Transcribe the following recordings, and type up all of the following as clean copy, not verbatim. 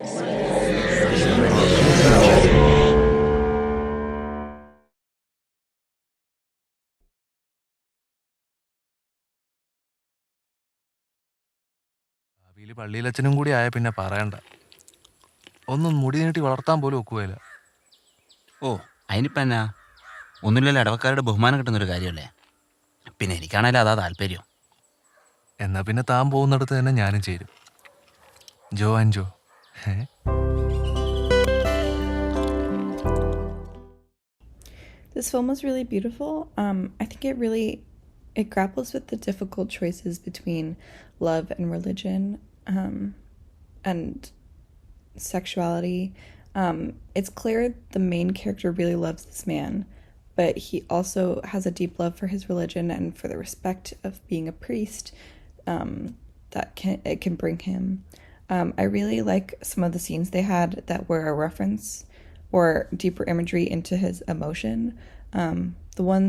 ഭാവിയിൽ പള്ളിയിലച്ഛനും കൂടി ആയ പിന്നെ പറയണ്ട, ഒന്നും മുടി നീട്ടി വളർത്താൻ പോലും ഒക്കുകയില്ല. ഓ, അതിനിപ്പം എന്നാ, ഒന്നുമില്ലല്ലോ, ഇടവക്കാരുടെ ബഹുമാനം കിട്ടുന്നൊരു കാര്യമല്ലേ. പിന്നെ എനിക്കാണേലും അതാ താല്പര്യം. എന്നാ പിന്നെ താൻ പോകുന്നിടത്ത് തന്നെ ഞാനും ചേരും. Jo and Jo. This film was really beautiful. I think it grapples with the difficult choices between love and religion, and sexuality. It's clear the main character really loves this man, but he also has a deep love for his religion and for the respect of being a priest that it can bring him. I really like some of the scenes they had that were a reference or deeper imagery into his emotion. The one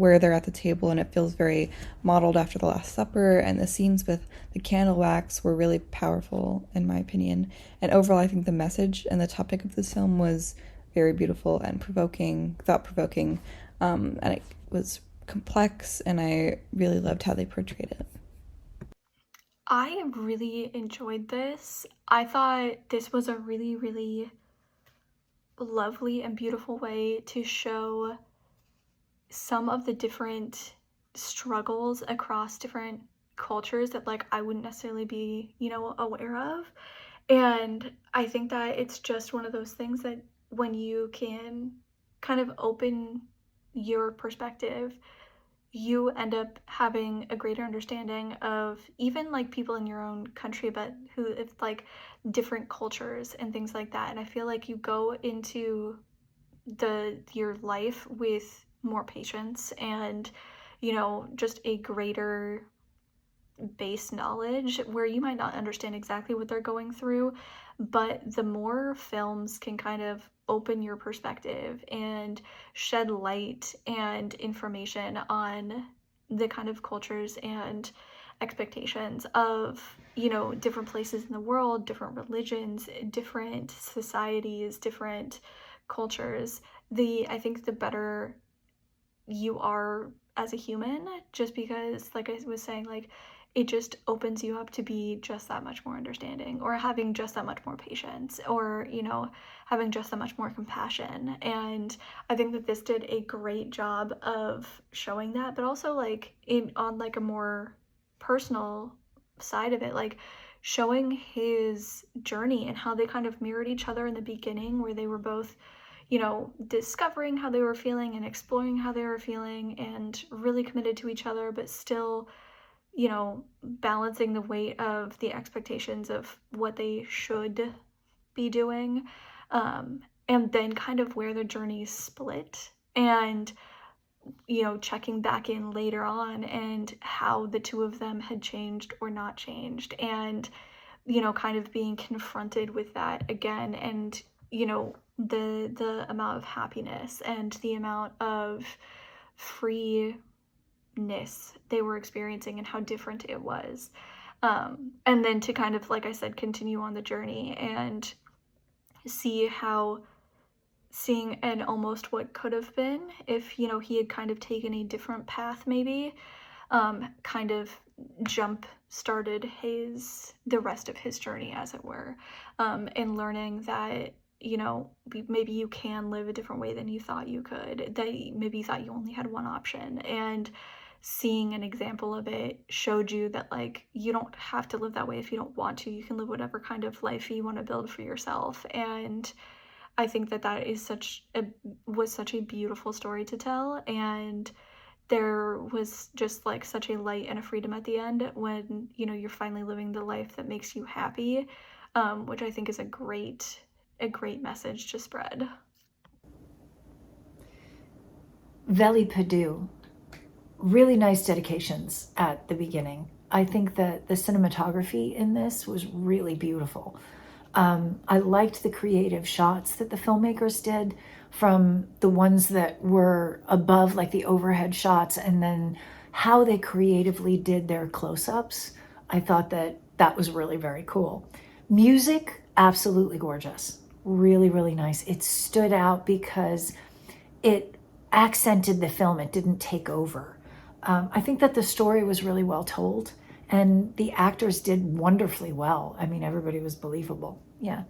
where they're at the table and it feels very modeled after the Last Supper, and the scenes with the candle wax were really powerful in my opinion. And overall, I think the message and the topic of this film was very beautiful and thought-provoking, and it was complex, and I really loved how they portrayed it. I really enjoyed this. I thought this was a really, really lovely and beautiful way to show some of the different struggles across different cultures that like I wouldn't necessarily be, aware of. And I think that it's just one of those things that when you can kind of open your perspective, you end up having a greater understanding of even like people in your own country, but who if like different cultures and things like that. And I feel like you go into your life with more patience and just a greater base knowledge where you might not understand exactly what they're going through, but the more films can kind of open your perspective and shed light and information on the kind of cultures and expectations of different places in the world, different religions, different societies, different cultures, I think the better you are as a human, just because like I was saying, like it just opens you up to be just that much more understanding, or having just that much more patience, or having just that much more compassion. And I think that this did a great job of showing that, but also like on like a more personal side of it, like showing his journey and how they kind of mirrored each other in the beginning, where they were both discovering how they were feeling and exploring how they were feeling and really committed to each other, but still balancing the weight of the expectations of what they should be doing, and then kind of where the journeys split, and checking back in later on and how the two of them had changed or not changed, and kind of being confronted with that again, and the amount of happiness and the amount of freeness they were experiencing and how different it was, and then to kind of, like I said, continue on the journey and see how seeing an almost what could have been if he had kind of taken a different path, maybe kind of jump started the rest of his journey, as it were, and learning that maybe you can live a different way than you thought you could, that maybe you thought you only had one option, and seeing an example of it showed you that like you don't have to live that way if you don't want to. You can live whatever kind of life you want to build for yourself. And I think that was such a beautiful story to tell, and there was just like such a light and a freedom at the end when you're finally living the life that makes you happy, which I think is a great message to spread. Velipādu, really nice dedications at the beginning. I think that the cinematography in this was really beautiful. I liked the creative shots that the filmmakers did, from the ones that were above, like the overhead shots, and then how they creatively did their close-ups. I thought that was really very cool. Music, absolutely gorgeous. Really, really nice. It stood out because it accented the film. It didn't take over. I think that the story was really well told, and the actors did wonderfully well. I mean, everybody was believable. Yeah.